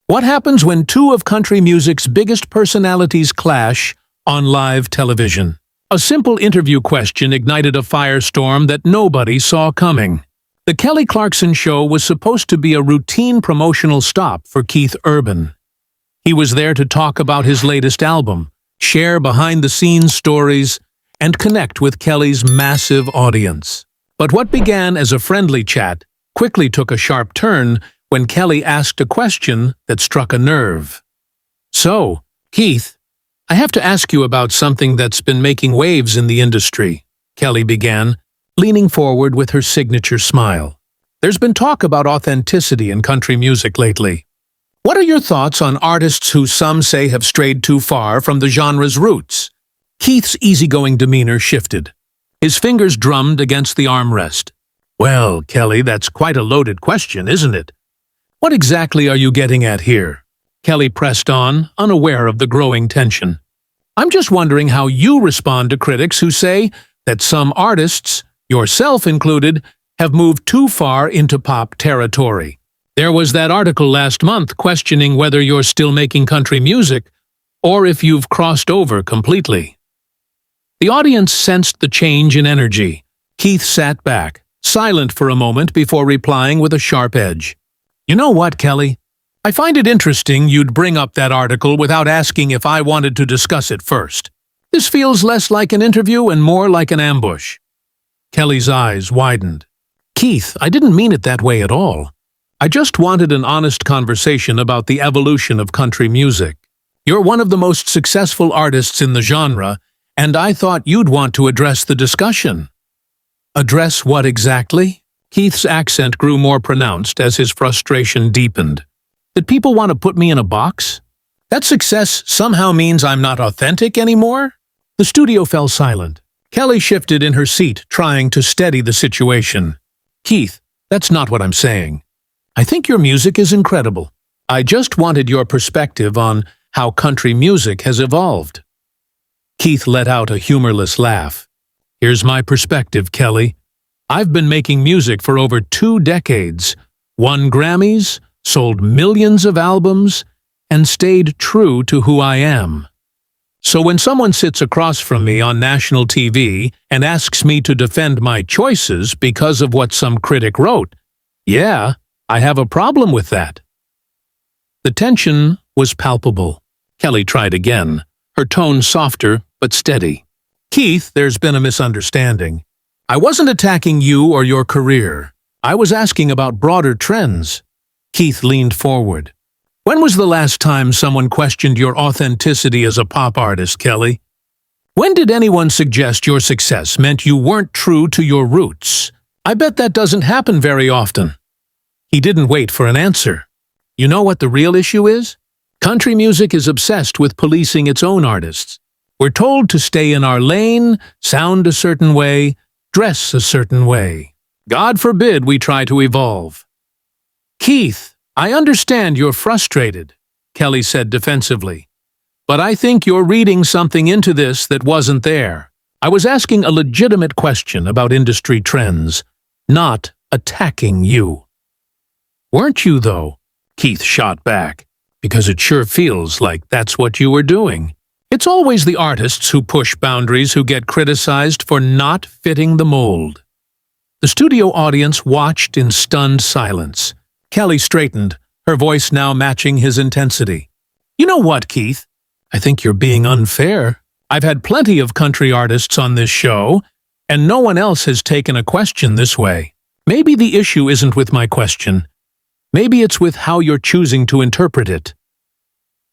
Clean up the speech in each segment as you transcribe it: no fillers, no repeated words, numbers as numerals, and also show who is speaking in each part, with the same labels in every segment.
Speaker 1: What happens when two of country music's biggest personalities clash on live television? A simple interview question ignited a firestorm that nobody saw coming. The Kelly Clarkson show was supposed to be a routine promotional stop for Keith Urban. He was there to talk about his latest album, share behind-the-scenes stories, and connect with Kelly's massive audience. But what began as a friendly chat quickly took a sharp turn when Kelly asked a question that struck a nerve. "So, Keith, I have to ask you about something that's been making waves in the industry," Kelly began, leaning forward with her signature smile. "There's been talk about authenticity in country music lately. What are your thoughts on artists who some say have strayed too far from the genre's roots?" Keith's easygoing demeanor shifted. His fingers drummed against the armrest. "Well, Kelly, that's quite a loaded question, isn't it? What exactly are you getting at here?" Kelly pressed on, unaware of the growing tension. "I'm just wondering how you respond to critics who say that some artists, yourself included, have moved too far into pop territory. There was that article last month questioning whether you're still making country music or if you've crossed over completely." The audience sensed the change in energy. Keith sat back, silent for a moment before replying with a sharp edge. "You know what, Kelly? I find it interesting you'd bring up that article without asking if I wanted to discuss it first. This feels less like an interview and more like an ambush." Kelly's eyes widened. "Keith, I didn't mean it that way at all. I just wanted an honest conversation about the evolution of country music. You're one of the most successful artists in the genre, and I thought you'd want to address the discussion." "Address what exactly?" Keith's accent grew more pronounced as his frustration deepened. "Did people want to put me in a box? That success somehow means I'm not authentic anymore?" The studio fell silent. Kelly shifted in her seat, trying to steady the situation. "Keith, that's not what I'm saying. I think your music is incredible. I just wanted your perspective on how country music has evolved." Keith let out a humorless laugh. "Here's my perspective, Kelly. I've been making music for over 2 decades, won Grammys, sold millions of albums, and stayed true to who I am. So when someone sits across from me on national TV and asks me to defend my choices because of what some critic wrote, yeah, I have a problem with that." The tension was palpable. Kelly tried again, her tone softer but steady. "Keith, there's been a misunderstanding. I wasn't attacking you or your career. I was asking about broader trends." Keith leaned forward. "When was the last time someone questioned your authenticity as a pop artist, Kelly? When did anyone suggest your success meant you weren't true to your roots? I bet that doesn't happen very often." He didn't wait for an answer. "You know what the real issue is? Country music is obsessed with policing its own artists. We're told to stay in our lane, sound a certain way, dress a certain way. God forbid we try to evolve." "Keith, I understand you're frustrated," Kelly said defensively. "But I think you're reading something into this that wasn't there. I was asking a legitimate question about industry trends, not attacking you." "Weren't you, though?" Keith shot back. "Because it sure feels like that's what you were doing. It's always the artists who push boundaries who get criticized for not fitting the mold." The studio audience watched in stunned silence. Kelly straightened, her voice now matching his intensity. "You know what, Keith? I think you're being unfair. I've had plenty of country artists on this show, and no one else has taken a question this way. Maybe the issue isn't with my question. Maybe it's with how you're choosing to interpret it."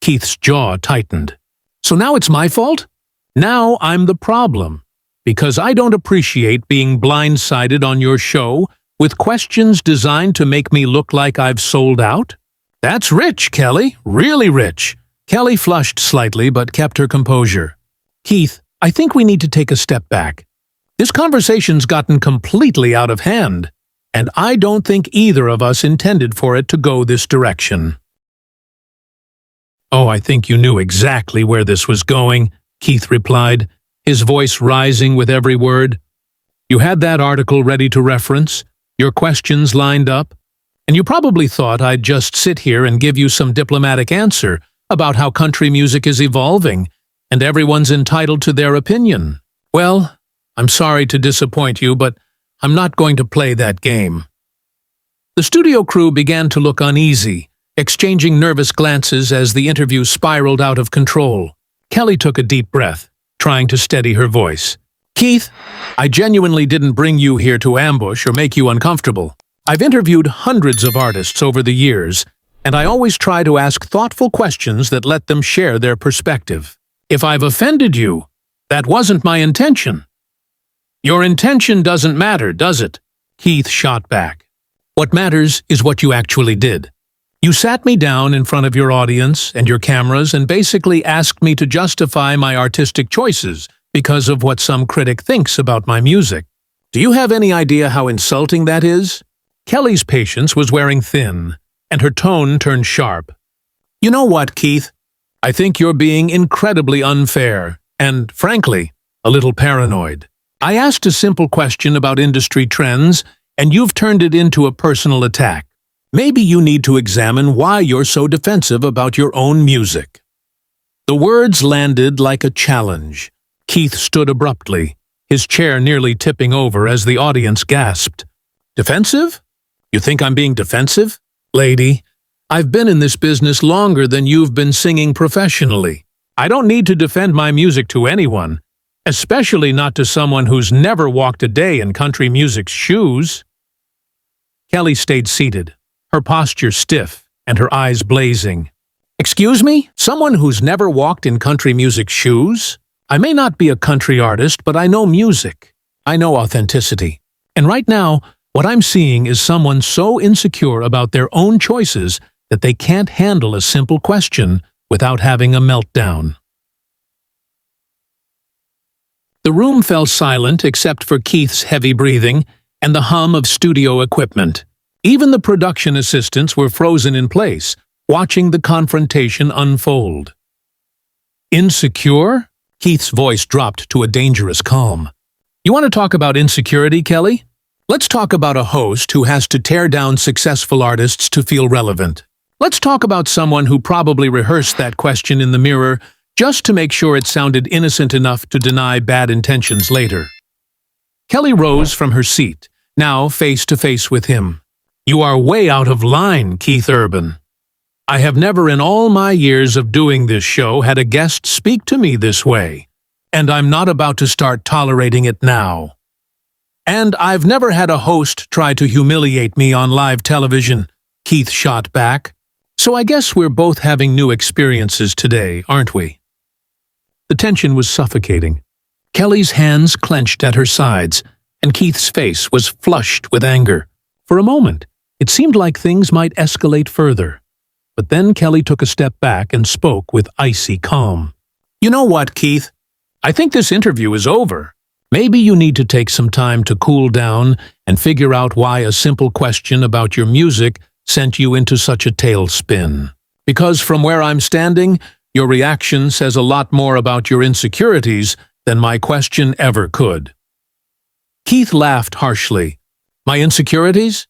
Speaker 1: Keith's jaw tightened. "So now it's my fault? Now I'm the problem, because I don't appreciate being blindsided on your show with questions designed to make me look like I've sold out? That's rich, Kelly, really rich." Kelly flushed slightly but kept her composure. "Keith, I think we need to take a step back. This conversation's gotten completely out of hand, and I don't think either of us intended for it to go this direction." "Oh, I think you knew exactly where this was going," Keith replied, his voice rising with every word. "You had that article ready to reference, your questions lined up. And you probably thought I'd just sit here and give you some diplomatic answer about how country music is evolving, and everyone's entitled to their opinion. Well, I'm sorry to disappoint you, but I'm not going to play that game. The studio crew began to look uneasy, exchanging nervous glances as the interview spiraled out of control. Kelly took a deep breath, trying to steady her voice. Keith, I genuinely didn't bring you here to ambush or make you uncomfortable. I've interviewed hundreds of artists over the years, and I always try to ask thoughtful questions that let them share their perspective. If I've offended you, that wasn't my intention. Your intention doesn't matter, does it? Keith shot back. What matters is what you actually did. You sat me down in front of your audience and your cameras and basically asked me to justify my artistic choices because of what some critic thinks about my music. Do you have any idea how insulting that is? Kelly's patience was wearing thin, and her tone turned sharp. You know what, Keith? I think you're being incredibly unfair and, frankly, a little paranoid. I asked a simple question about industry trends, and you've turned it into a personal attack. Maybe you need to examine why you're so defensive about your own music. The words landed like a challenge. Keith stood abruptly, his chair nearly tipping over as the audience gasped. Defensive? You think I'm being defensive? Lady, I've been in this business longer than you've been singing professionally. I don't need to defend my music to anyone, especially not to someone who's never walked a day in country music's shoes. Kelly stayed seated, her posture stiff and her eyes blazing. Excuse me? Someone who's never walked in country music's shoes? I may not be a country artist, but I know music. I know authenticity. And right now, what I'm seeing is someone so insecure about their own choices that they can't handle a simple question without having a meltdown. The room fell silent except for Keith's heavy breathing and the hum of studio equipment. Even the production assistants were frozen in place, watching the confrontation unfold. Insecure? Keith's voice dropped to a dangerous calm. You want to talk about insecurity, Kelly? Let's talk about a host who has to tear down successful artists to feel relevant. Let's talk about someone who probably rehearsed that question in the mirror just to make sure it sounded innocent enough to deny bad intentions later. Kelly rose from her seat, now face to face with him. You are way out of line, Keith Urban. I have never in all my years of doing this show had a guest speak to me this way, and I'm not about to start tolerating it now. And I've never had a host try to humiliate me on live television, Keith shot back. So I guess we're both having new experiences today, aren't we? The tension was suffocating. Kelly's hands clenched at her sides, and Keith's face was flushed with anger. For a moment, it seemed like things might escalate further. But then Kelly took a step back and spoke with icy calm. You know what, Keith? I think this interview is over. Maybe you need to take some time to cool down and figure out why a simple question about your music sent you into such a tailspin. Because from where I'm standing, your reaction says a lot more about your insecurities than my question ever could. Keith laughed harshly. My insecurities?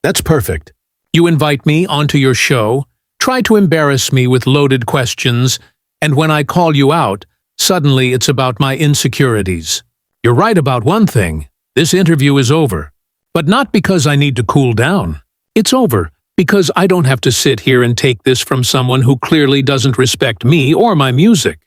Speaker 1: That's perfect. You invite me onto your show, try to embarrass me with loaded questions, and when I call you out, suddenly it's about my insecurities. You're right about one thing. This interview is over. But not because I need to cool down. It's over because I don't have to sit here and take this from someone who clearly doesn't respect me or my music.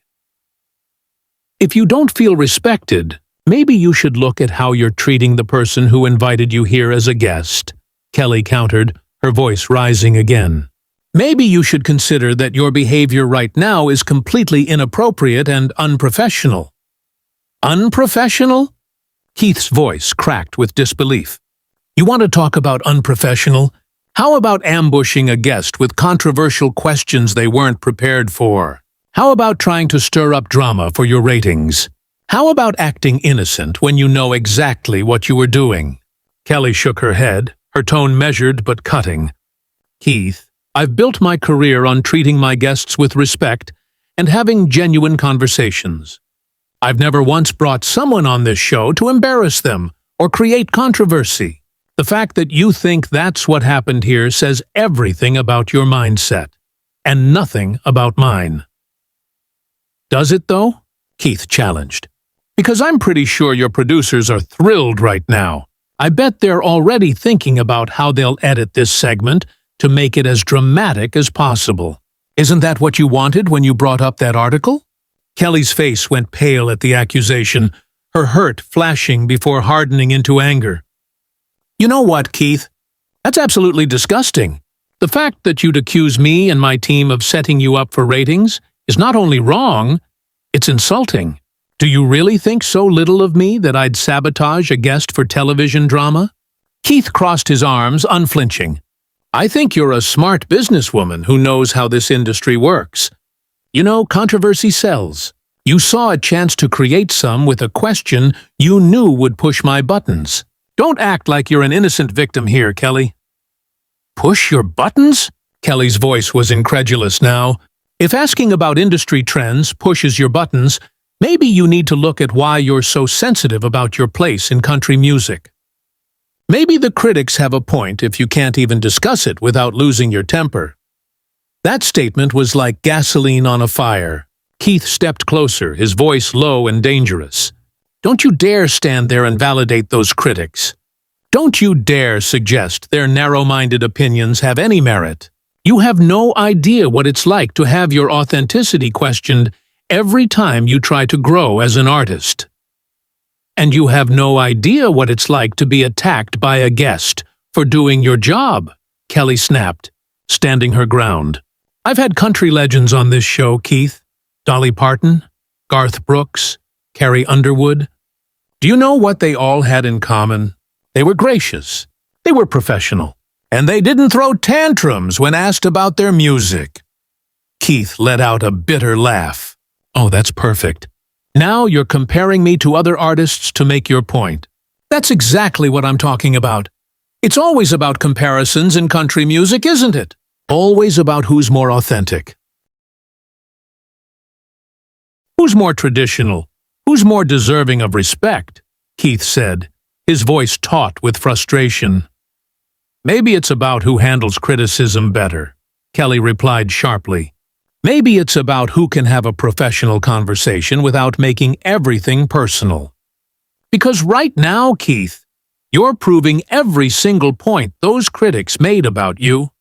Speaker 1: If you don't feel respected, maybe you should look at how you're treating the person who invited you here as a guest, Kelly countered, her voice rising again. Maybe you should consider that your behavior right now is completely inappropriate and unprofessional. Unprofessional? Keith's voice cracked with disbelief. You want to talk about unprofessional? How about ambushing a guest with controversial questions they weren't prepared for? How about trying to stir up drama for your ratings? How about acting innocent when you know exactly what you were doing? Kelly shook her head, her tone measured but cutting. Keith, I've built my career on treating my guests with respect and having genuine conversations. I've never once brought someone on this show to embarrass them or create controversy. The fact that you think that's what happened here says everything about your mindset, and nothing about mine. Does it, though? Keith challenged. Because I'm pretty sure your producers are thrilled right now. I bet they're already thinking about how they'll edit this segment to make it as dramatic as possible. Isn't that what you wanted when you brought up that article? Kelly's face went pale at the accusation, her hurt flashing before hardening into anger. You know what, Keith? That's absolutely disgusting. The fact that you'd accuse me and my team of setting you up for ratings is not only wrong, it's insulting. Do you really think so little of me that I'd sabotage a guest for television drama? Keith crossed his arms, unflinching. I think you're a smart businesswoman who knows how this industry works. You know, controversy sells. You saw a chance to create some with a question you knew would push my buttons. Don't act like you're an innocent victim here, Kelly. Push your buttons? Kelly's voice was incredulous now. If asking about industry trends pushes your buttons, maybe you need to look at why you're so sensitive about your place in country music. Maybe the critics have a point if you can't even discuss it without losing your temper. That statement was like gasoline on a fire. Keith stepped closer, his voice low and dangerous. Don't you dare stand there and validate those critics. Don't you dare suggest their narrow-minded opinions have any merit. You have no idea what it's like to have your authenticity questioned every time you try to grow as an artist. And you have no idea what it's like to be attacked by a guest for doing your job, Kelly snapped, standing her ground. I've had country legends on this show, Keith. Dolly Parton, Garth Brooks, Carrie Underwood. Do you know what they all had in common? They were gracious, they were professional, and they didn't throw tantrums when asked about their music. Keith let out a bitter laugh. Oh, that's perfect. Now you're comparing me to other artists to make your point. That's exactly what I'm talking about. It's always about comparisons in country music, isn't it? Always about who's more authentic. Who's more traditional? Who's more deserving of respect? Keith said, his voice taut with frustration. Maybe it's about who handles criticism better, Kelly replied sharply. Maybe it's about who can have a professional conversation without making everything personal. Because right now, Keith, you're proving every single point those critics made about you.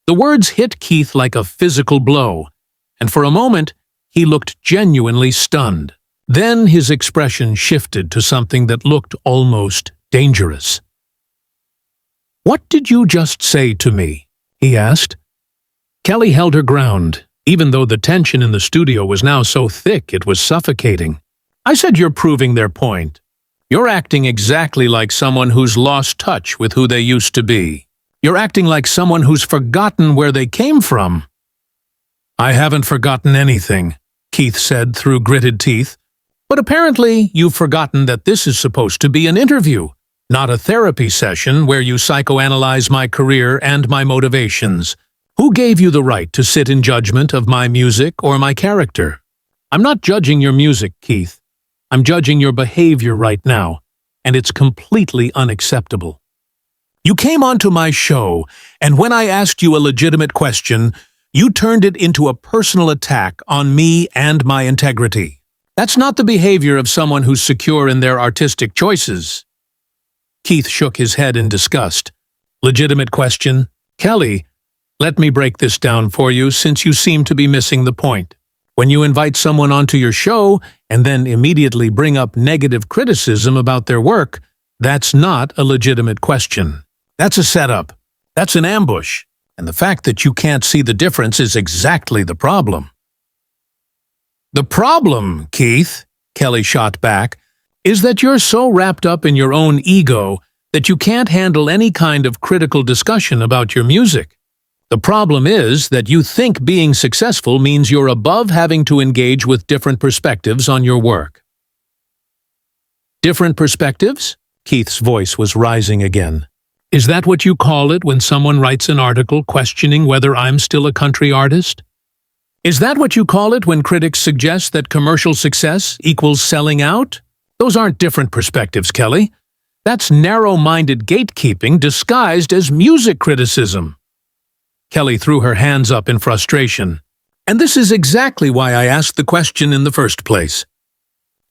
Speaker 1: The words hit Keith like a physical blow, and for a moment, he looked genuinely stunned. Then his expression shifted to something that looked almost dangerous. What did you just say to me? He asked. Kelly held her ground, even though the tension in the studio was now so thick it was suffocating. I said you're proving their point. You're acting exactly like someone who's lost touch with who they used to be. You're acting like someone who's forgotten where they came from. I haven't forgotten anything, Keith said through gritted teeth. But apparently you've forgotten that this is supposed to be an interview, not a therapy session where you psychoanalyze my career and my motivations. Who gave you the right to sit in judgment of my music or my character? I'm not judging your music, Keith. I'm judging your behavior right now, and it's completely unacceptable. You came onto my show, and when I asked you a legitimate question, you turned it into a personal attack on me and my integrity. That's not the behavior of someone who's secure in their artistic choices. Keith shook his head in disgust. Legitimate question? Kelly, let me break this down for you since you seem to be missing the point. When you invite someone onto your show and then immediately bring up negative criticism about their work, that's not a legitimate question. That's a setup. That's an ambush. And the fact that you can't see the difference is exactly the problem. The problem, Keith, Kelly shot back, is that you're so wrapped up in your own ego that you can't handle any kind of critical discussion about your music. The problem is that you think being successful means you're above having to engage with different perspectives on your work. Different perspectives? Keith's voice was rising again. Is that what you call it when someone writes an article questioning whether I'm still a country artist? Is that what you call it when critics suggest that commercial success equals selling out? Those aren't different perspectives, Kelly. That's narrow-minded gatekeeping disguised as music criticism. Kelly threw her hands up in frustration. And this is exactly why I asked the question in the first place.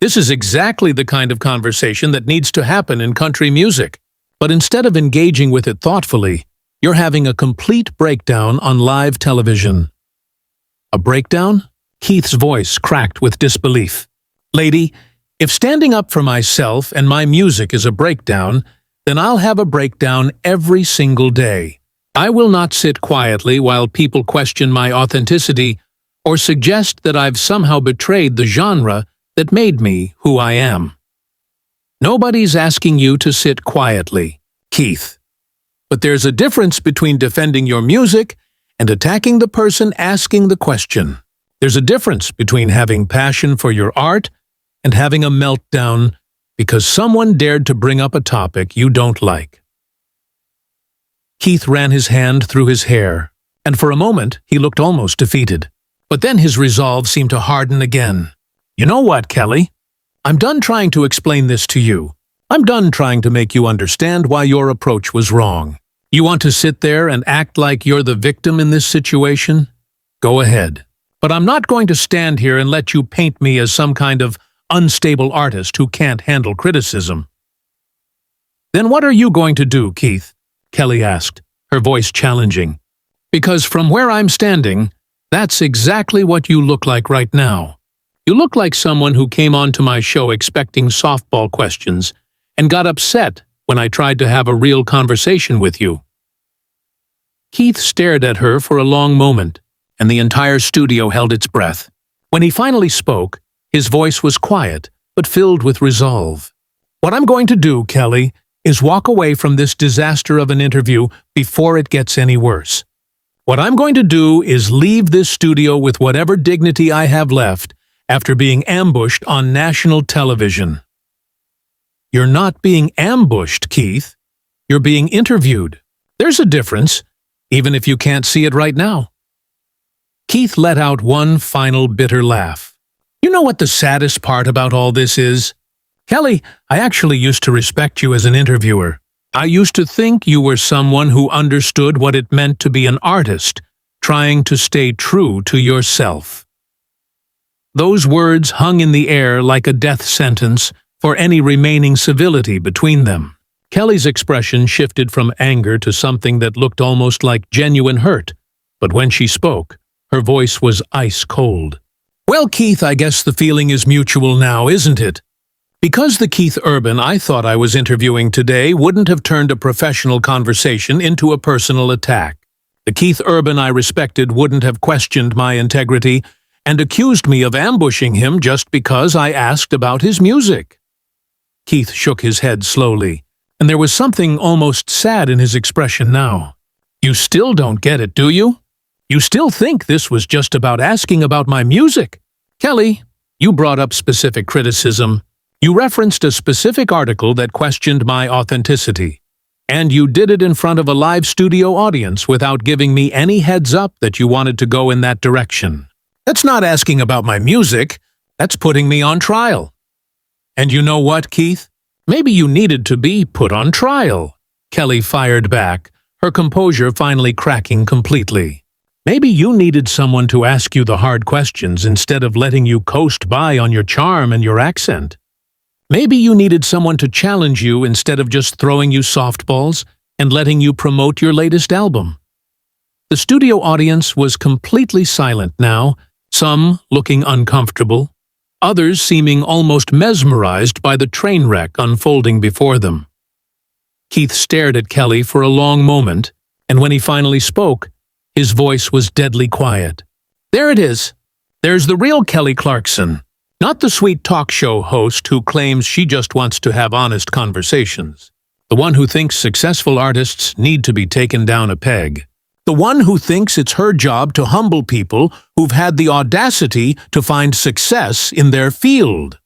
Speaker 1: This is exactly the kind of conversation that needs to happen in country music. But instead of engaging with it thoughtfully, you're having a complete breakdown on live television. A breakdown? Keith's voice cracked with disbelief. Lady, if standing up for myself and my music is a breakdown, then I'll have a breakdown every single day. I will not sit quietly while people question my authenticity or suggest that I've somehow betrayed the genre that made me who I am. Nobody's asking you to sit quietly, Keith. But there's a difference between defending your music and attacking the person asking the question. There's a difference between having passion for your art and having a meltdown because someone dared to bring up a topic you don't like. Keith ran his hand through his hair, and for a moment he looked almost defeated. But then his resolve seemed to harden again. You know what, Kelly? I'm done trying to explain this to you. I'm done trying to make you understand why your approach was wrong. You want to sit there and act like you're the victim in this situation? Go ahead. But I'm not going to stand here and let you paint me as some kind of unstable artist who can't handle criticism. Then what are you going to do, Keith? Kelly asked, her voice challenging. Because from where I'm standing, that's exactly what you look like right now. You look like someone who came onto my show expecting softball questions and got upset when I tried to have a real conversation with you. Keith stared at her for a long moment, and the entire studio held its breath. When he finally spoke, his voice was quiet, but filled with resolve. What I'm going to do, Kelly, is walk away from this disaster of an interview before it gets any worse. What I'm going to do is leave this studio with whatever dignity I have left after being ambushed on national television. You're not being ambushed, Keith. You're being interviewed. There's a difference, even if you can't see it right now. Keith let out one final bitter laugh. You know what the saddest part about all this is? Kelly, I actually used to respect you as an interviewer. I used to think you were someone who understood what it meant to be an artist, trying to stay true to yourself. Those words hung in the air like a death sentence for any remaining civility between them. Kelly's expression shifted from anger to something that looked almost like genuine hurt, but when she spoke, her voice was ice cold. Well, Keith, I guess the feeling is mutual now, isn't it? Because the Keith Urban I thought I was interviewing today wouldn't have turned a professional conversation into a personal attack. The Keith Urban I respected wouldn't have questioned my integrity and accused me of ambushing him just because I asked about his music. Keith shook his head slowly, and there was something almost sad in his expression now. You still don't get it, do you? You still think this was just about asking about my music? Kelly, you brought up specific criticism. You referenced a specific article that questioned my authenticity. And you did it in front of a live studio audience without giving me any heads up that you wanted to go in that direction. That's not asking about my music. That's putting me on trial. And you know what, Keith? Maybe you needed to be put on trial. Kelly fired back, her composure finally cracking completely. Maybe you needed someone to ask you the hard questions instead of letting you coast by on your charm and your accent. Maybe you needed someone to challenge you instead of just throwing you softballs and letting you promote your latest album. The studio audience was completely silent now, some looking uncomfortable, others seeming almost mesmerized by the train wreck unfolding before them. Keith stared at Kelly for a long moment, and when he finally spoke, his voice was deadly quiet. There it is. There's the real Kelly Clarkson, not the sweet talk show host who claims she just wants to have honest conversations. The one who thinks successful artists need to be taken down a peg. The one who thinks it's her job to humble people who've had the audacity to find success in their field.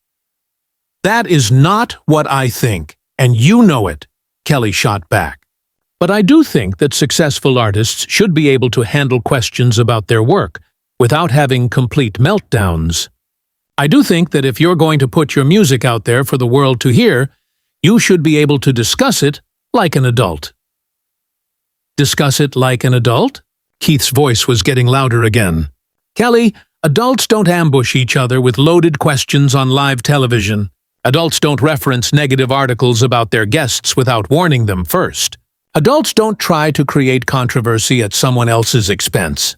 Speaker 1: That is not what I think, and you know it, Kelly shot back. But I do think that successful artists should be able to handle questions about their work without having complete meltdowns. I do think that if you're going to put your music out there for the world to hear, You should be able to discuss it like an adult. Discuss it like an adult? Keith's voice was getting louder again. Kelly, adults don't ambush each other with loaded questions on live television. Adults don't reference negative articles about their guests without warning them first. Adults don't try to create controversy at someone else's expense.